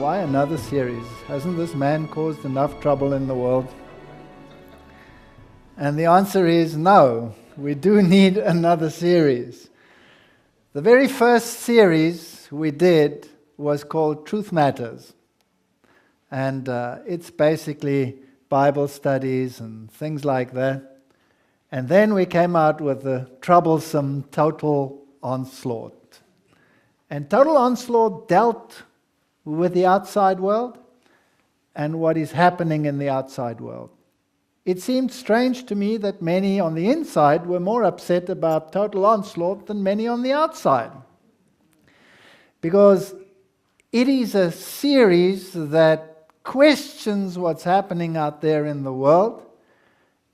why another series? Hasn't this man caused enough trouble in the world? And the answer is no, we do need another series. The very first series we did was called Truth Matters. And it's basically Bible studies and things like that. And then we came out with the troublesome Total Onslaught. And Total Onslaught dealt with the outside world and what is happening in the outside world. It seemed strange to me that many on the inside were more upset about Total Onslaught than many on the outside. Because it is a series that questions what's happening out there in the world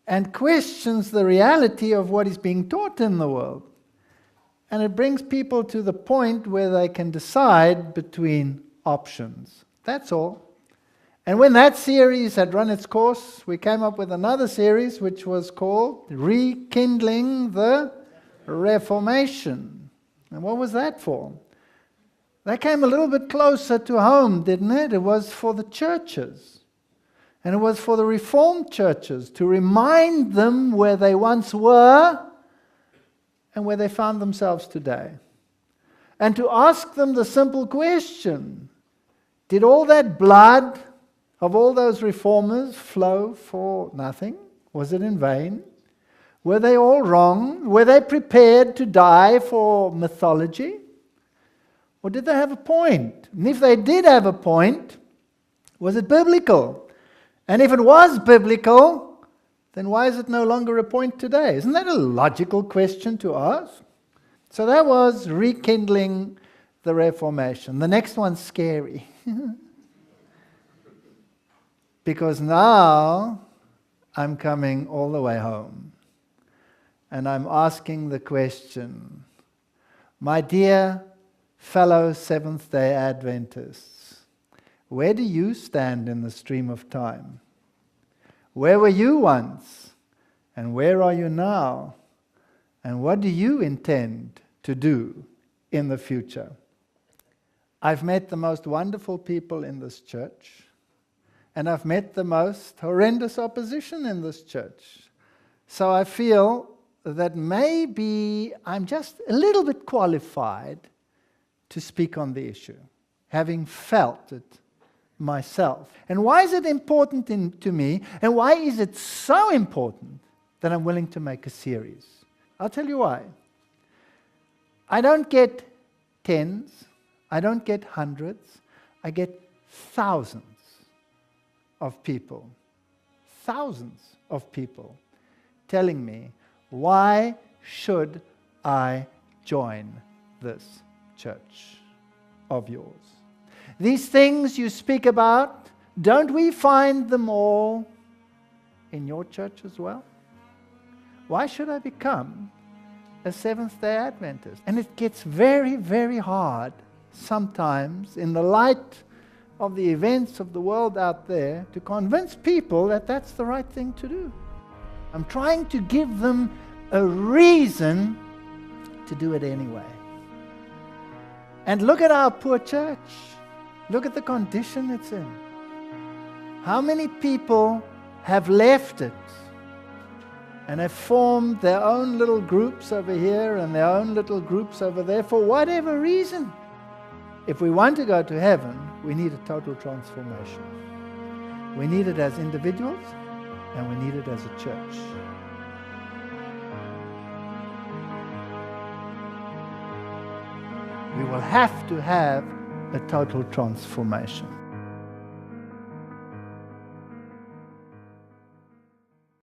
and questions the reality of what is being taught in the world. And it brings people to the point where they can decide between options. That's all. And when that series had run its course, we came up with another series which was called Rekindling the Reformation. And what was that for? That came a little bit closer to home, didn't it? It was for the churches. And it was for the Reformed churches to remind them where they once were and where they found themselves today. And to ask them the simple question, did all that blood of all those reformers flow for nothing? Was it in vain? Were they all wrong? Were they prepared to die for mythology? Or did they have a point? And if they did have a point, was it biblical? And if it was biblical, then why is it no longer a point today? Isn't that a logical question to ask? So that was Rekindling the Reformation. The next one's scary. Because now I'm coming all the way home. And I'm asking the question, my dear fellow Seventh-day Adventists, where do you stand in the stream of time? Where were you once? And where are you now? And what do you intend to do in the future? I've met the most wonderful people in this church. And I've met the most horrendous opposition in this church. So I feel that maybe I'm just a little bit qualified to speak on the issue, having felt it myself. And why is it important to me? And why is it so important that I'm willing to make a series? I'll tell you why. I don't get tens, I don't get hundreds, I get thousands of people, thousands of people telling me, why should I join this church of yours? These things you speak about, don't we find them all in your church as well? Why should I become a Seventh-day Adventist? And it gets very, very hard sometimes in the light of the events of the world out there to convince people that that's the right thing to do. I'm trying to give them a reason to do it anyway. And look at our poor church. Look at the condition it's in. How many people have left it and have formed their own little groups over here and their own little groups over there for whatever reason? If we want to go to heaven, we need a total transformation. We need it as individuals, and we need it as a church. We will have to have a total transformation.